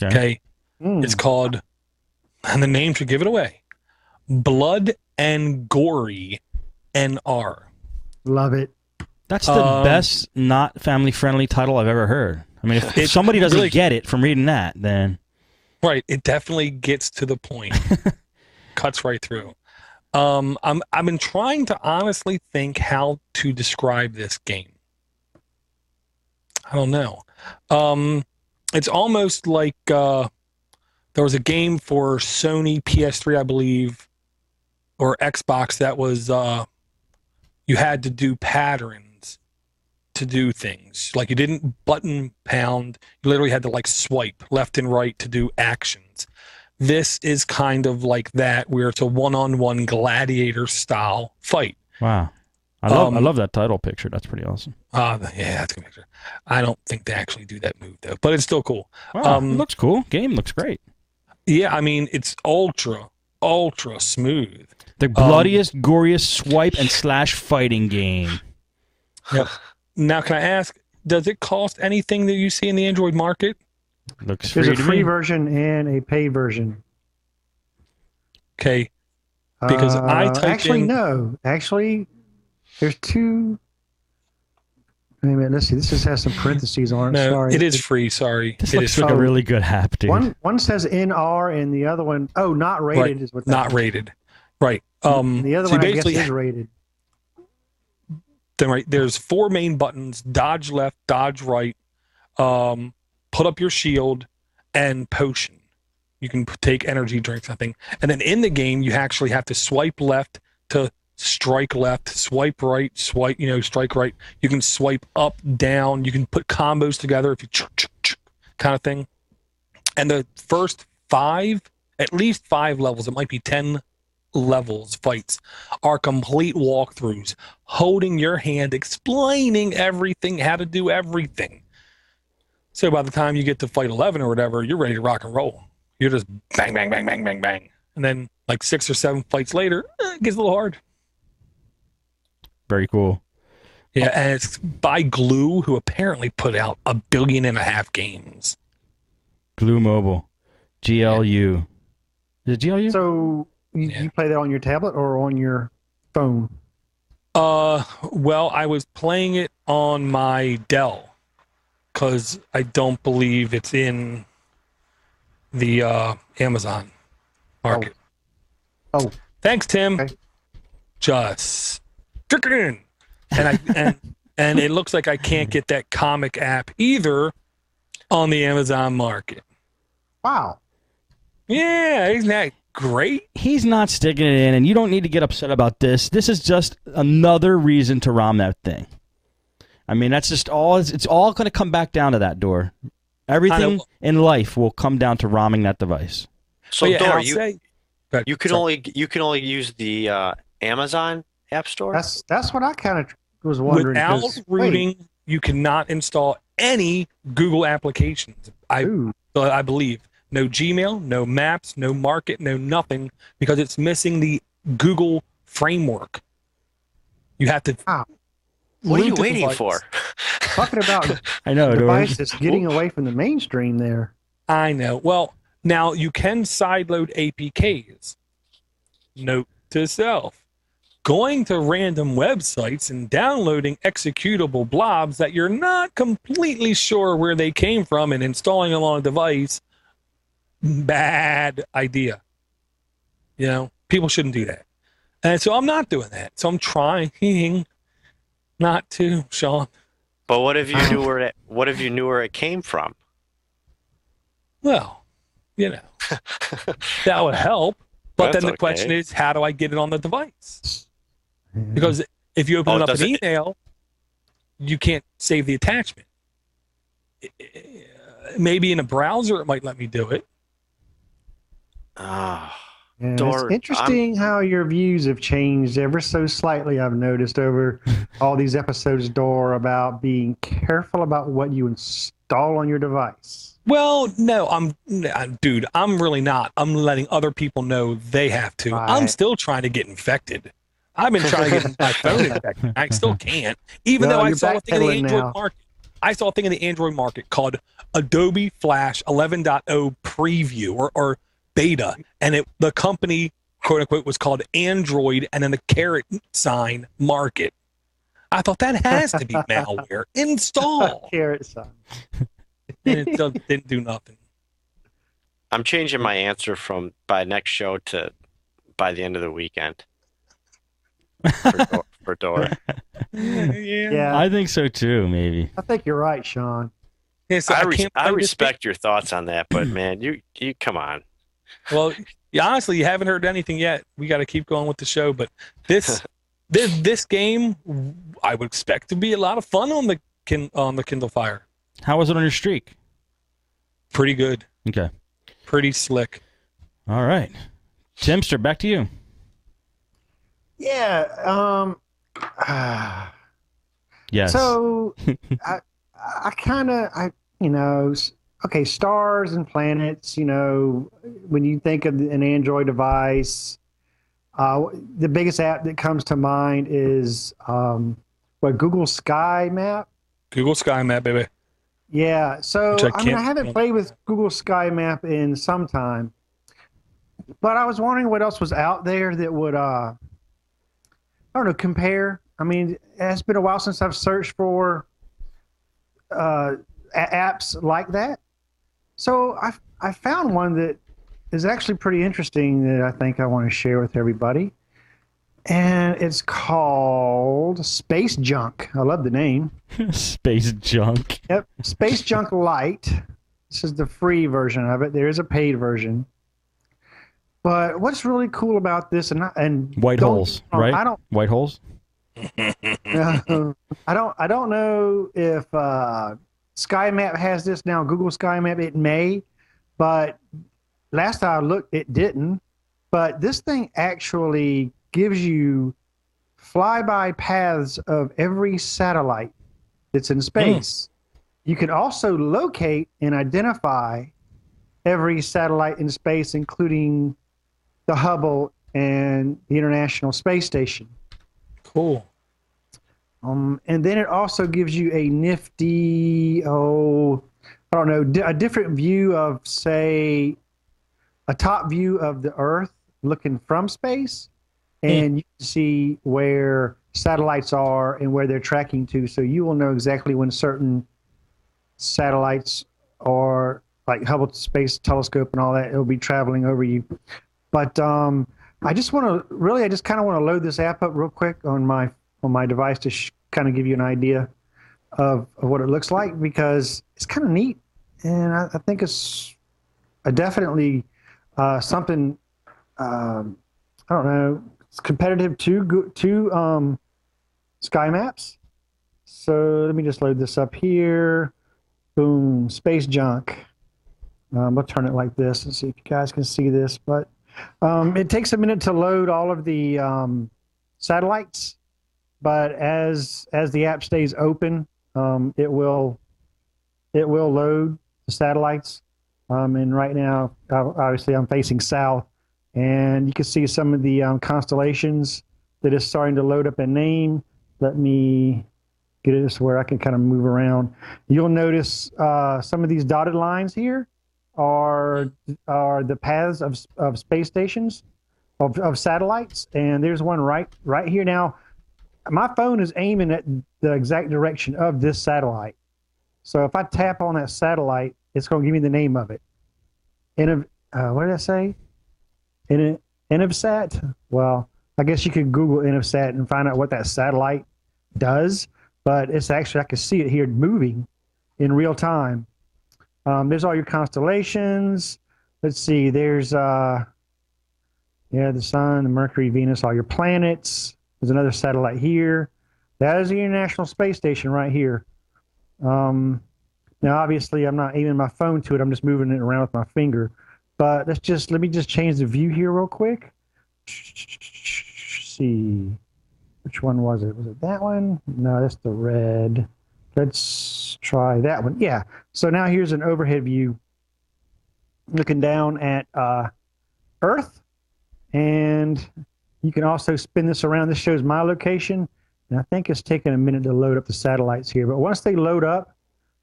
Okay. It's called, and the name should give it away, Blood and Gory NR. Love it. That's the best not family-friendly title I've ever heard. I mean, if somebody doesn't really get it from reading that, then... Right. It definitely gets to the point. Cuts right through. I've been trying to honestly think how to describe this game. I don't know. It's almost like there was a game for Sony PS3, I believe, or Xbox that was you had to do patterns to do things. Like you didn't button pound, you literally had to like swipe left and right to do actions. This is kind of like that, where it's a one-on-one gladiator style fight. Wow. I love that title picture. That's pretty awesome. Yeah, that's a good picture. I don't think they actually do that move though, but it's still cool. Wow, it looks cool. Game looks great. Yeah, I mean it's ultra smooth. The bloodiest, goriest swipe and slash fighting game. Yep. Now, can I ask, does it cost anything that you see in the Android market? Looks free. There's a free version and a paid version. Okay. Because I typed actually in... no. Actually, there's two. Wait a minute. Let's see. This just has some parentheses on it. No, sorry. it is free. Sorry. This looks like a really good app, dude. One says NR and the other one, not rated right. is what that not is. Rated. Right. The other so one I guess is rated. Then right, there's 4 main buttons: dodge left, dodge right, put up your shield, and potion. You can take energy drinks, I think. And then in the game, you actually have to swipe left to strike left, swipe right, strike right. You can swipe up, down. You can put combos together if you kind of thing. And the first 5, at least 5 levels, it might be 10 levels, fights, are complete walkthroughs, holding your hand, explaining everything, how to do everything. So by the time you get to fight 11 or whatever, you're ready to rock and roll. You're just bang, bang, bang, bang, bang, bang. And then like 6 or 7 fights later, it gets a little hard. Very cool. Yeah, and it's by Glue, who apparently put out 1.5 billion games. Glue Mobile. GLU. Is it GLU? So you play that on your tablet or on your phone? Well, I was playing it on my Dell because I don't believe it's in the Amazon market. Oh. Thanks, Tim. Okay. Just and and it looks like I can't get that comic app either on the Amazon market. Wow. Yeah, isn't that great? He's not sticking it in, and you don't need to get upset about this. This is just another reason to ROM that thing. I mean, that's just all. It's all going to come back down to that door. Everything in life will come down to ROMing that device. So, yeah, Dora, you can only use the Amazon App Store. That's what I kind of was wondering. Without rooting, you cannot install any Google applications. I believe. No Gmail, no Maps, no Market, no nothing, because it's missing the Google framework. You have to. What are you waiting for? Talking about I know, device that's getting away from the mainstream there. I know. Well, now you can sideload APKs. Note to self: going to random websites and downloading executable blobs that you're not completely sure where they came from and installing them on a device. Bad idea. You know, people shouldn't do that. And so I'm not doing that. So I'm trying not to, Sean. But what if you knew where it came from? Well, that would help. But then the question is, how do I get it on the device? Because if you open it up an email, you can't save the attachment. Maybe in a browser, it might let me do it. It's interesting how your views have changed ever so slightly. I've noticed over all these episodes, Dora, about being careful about what you install on your device. Well, no, I'm really not. I'm letting other people know they have to. Right. I'm still trying to get infected. I've been trying to get my phone infected. I still can't, even though I saw a thing in the Android market. I saw a thing in the Android market called Adobe Flash 11.0 Preview or Beta, and the company, quote unquote, was called Android, and then the caret sign Market. I thought that has to be malware. Install. Caret sign. And it didn't do nothing. I'm changing my answer from by next show to by the end of the weekend. For door. Yeah. I think so too, maybe. I think you're right, Sean. Yeah, so I respect your thoughts on that, but man, you come on. Well, honestly, you haven't heard anything yet. We got to keep going with the show, but this game, I would expect to be a lot of fun on the Kindle Fire. How was it on your streak? Pretty good. Okay. Pretty slick. All right. Timster, back to you. Yeah. Yes. So okay, stars and planets, when you think of an Android device, the biggest app that comes to mind is Google Sky Map. Google Sky Map, baby. Yeah. So I haven't played with Google Sky Map in some time, but I was wondering what else was out there that would compare. I mean, it's been a while since I've searched for apps like that. So I found one that is actually pretty interesting that I think I want to share with everybody. And it's called Space Junk. I love the name. Space Junk. Yep. Space Junk Lite. This is the free version of it. There is a paid version. But what's really cool about this and white holes, right? White holes. I don't know if SkyMap has this now. Google SkyMap, it may, but last time I looked, it didn't. But this thing actually gives you flyby paths of every satellite that's in space. You can also locate and identify every satellite in space, including the Hubble and the International Space Station. Cool. And then it also gives you a nifty, a different view of, say, a top view of the Earth looking from space. And you can see where satellites are and where they're tracking to. So you will know exactly when certain satellites are, like Hubble Space Telescope and all that, it'll be traveling over you. But I just kind of want to load this app up real quick on my device to kind of give you an idea of what it looks like, because it's kind of neat, and I think it's definitely something. I don't know. It's competitive to Sky Maps. So let me just load this up here. Boom, Space Junk. I'll turn it like this and see if you guys can see this, but it takes a minute to load all of the satellites, but as the app stays open, it will load the satellites. And right now, obviously, I'm facing south, and you can see some of the constellations that is starting to load up a name. Let me get it to where I can kind of move around. You'll notice some of these dotted lines here are the paths of space stations, of satellites, and there's one right here. Now, my phone is aiming at the exact direction of this satellite. So if I tap on that satellite, it's going to give me the name of it. What did I say? Inivsat? Well, I guess you could Google Inivsat and find out what that satellite does, but it's actually, I can see it here moving in real time. There's all your constellations. Let's see, there's the Sun, the Mercury, Venus, all your planets. There's another satellite here. That is the International Space Station right here. Now, obviously, I'm not aiming my phone to it. I'm just moving it around with my finger. But let me just change the view here real quick. See, which one was it? Was it that one? No, that's the red. Let's try that one. Yeah. So now here's an overhead view looking down at Earth. And you can also spin this around. This shows my location. And I think it's taking a minute to load up the satellites here. But once they load up,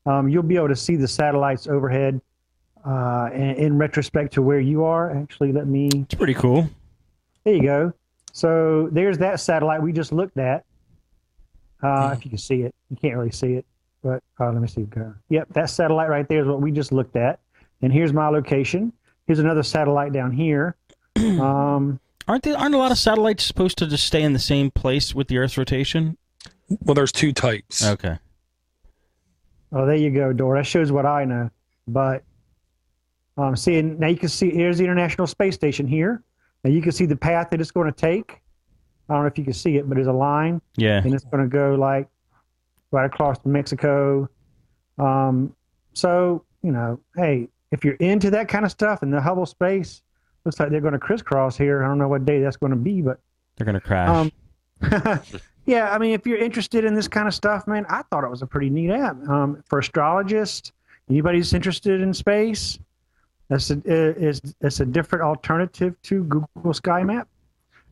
you'll be able to see the satellites overhead in retrospect to where you are. Actually, let me. It's pretty cool. There you go. So there's that satellite we just looked at. If you can see it, you can't really see it, but let me see. Yep, that satellite right there is what we just looked at. And here's my location. Here's another satellite down here. Aren't a lot of satellites supposed to just stay in the same place with the Earth's rotation? Well, there's two types. Okay. Oh, there you go, Dor. That shows what I know. But see, now you can see here's the International Space Station here. Now you can see the path that it's going to take. I don't know if you can see it, but there's a line. Yeah. And it's going to go like right across to Mexico. So, hey, if you're into that kind of stuff in the Hubble space, looks like they're going to crisscross here. I don't know what day that's going to be, but they're going to crash. Yeah, I mean, if you're interested in this kind of stuff, man, I thought it was a pretty neat app. For astrologists, anybody who's interested in space, that's a different alternative to Google Sky Map.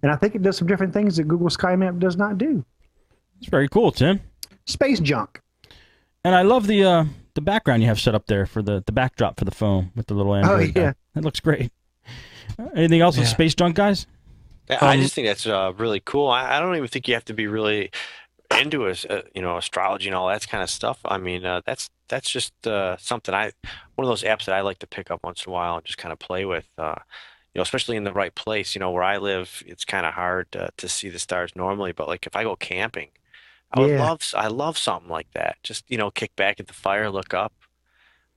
And I think it does some different things that Google Sky Map does not do. It's very cool, Tim. Space junk. And I love the background you have set up there for the backdrop for the phone with the little Android. Oh, yeah. That looks great. Anything else with space junk, guys? I just think that's really cool. I don't even think you have to be really into astrology and all that kind of stuff. I mean, that's just something one of those apps that I like to pick up once in a while and just kind of play with. Especially in the right place. Where I live, it's kind of hard to see the stars normally. But like if I go camping, I love something like that. Just kick back at the fire, look up.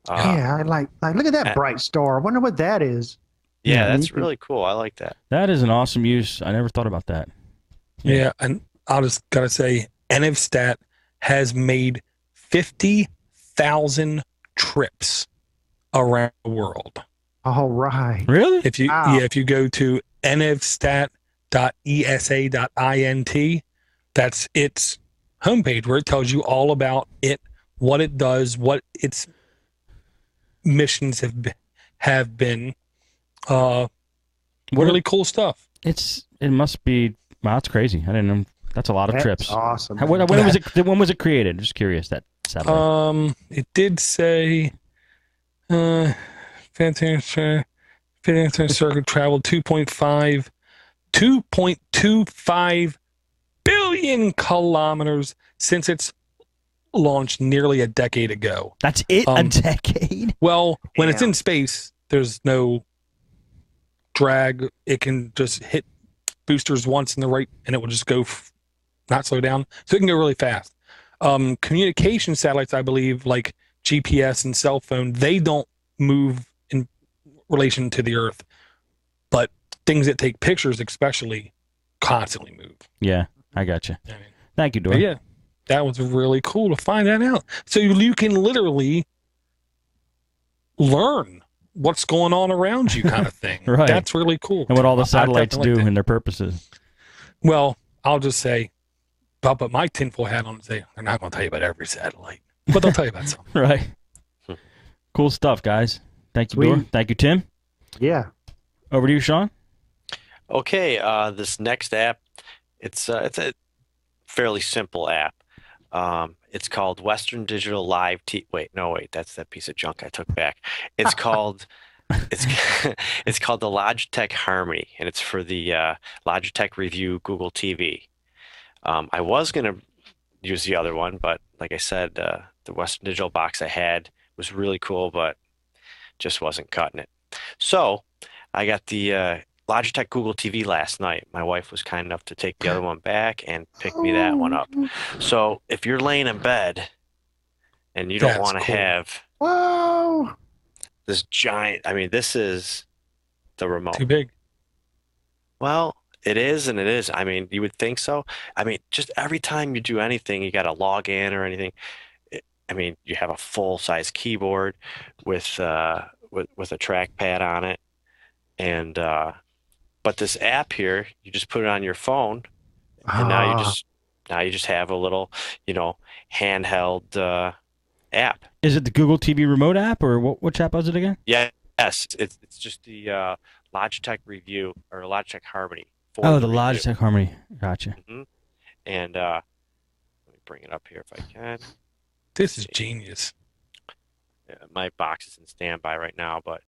I like look at that bright star. I wonder what that is. Yeah, that's really cool. I like that. That is an awesome use. I never thought about that. Yeah, and I'll just gotta say, NFStat has made 50,000 trips around the world. All right. Really? If you if you go to nfstat.esa.int, that's its homepage where it tells you all about it, what it does, what its missions have been. Really cool stuff. It must be. Wow, it's crazy. I didn't know. That's a lot of trips. Awesome. When was it? When was it created? Just curious. That satellite. It did say, fantastic circuit traveled 2.25 billion kilometers since its launch nearly a decade ago. That's it. A decade. Well, when it's in space, there's no drag. It can just hit boosters once in the right and it will just go not slow down, so it can go really fast. Communication satellites, I believe, like GPS and cell phone, they don't move in relation to the Earth, but things that take pictures especially constantly move. Yeah, I got you. Thank you, Dor. Yeah, that was really cool to find that out. So you can literally learn what's going on around you, kind of thing. Right. That's really cool. And what all the satellites do and their purposes. Well, I'll just say, I'll put my tinfoil hat on and say, they're not going to tell you about every satellite, but they'll tell you about some. Right. Cool stuff, guys. Thank you, Dor. Thank you, Tim. Yeah. Over to you, Sean. Okay, this next app, it's a fairly simple app. It's called Western Digital Live Wait, that's that piece of junk I took back. It's called it's called the Logitech Harmony, and it's for the Logitech Review Google TV. I was gonna use the other one, but like I said, the Western Digital box I had was really cool, but just wasn't cutting it. So I got the Logitech Google TV last night. My wife was kind enough to take the other one back and pick me that one up. So if you're laying in bed and you don't want to have this giant, I mean, this is the remote. Too big. Well, it is and it is. I mean, you would think so. I mean, just every time you do anything, you got to log in or anything. I mean, you have a full-size keyboard with a trackpad on it, and but this app here, you just put it on your phone, and now you just have a little, handheld app. Is it the Google TV remote app, or which app was it again? Yes, it's just the Logitech Review or Logitech Harmony. Oh, the Logitech Harmony. Gotcha. Mm-hmm. And let me bring it up here if I can. This is genius. My box is in standby right now, but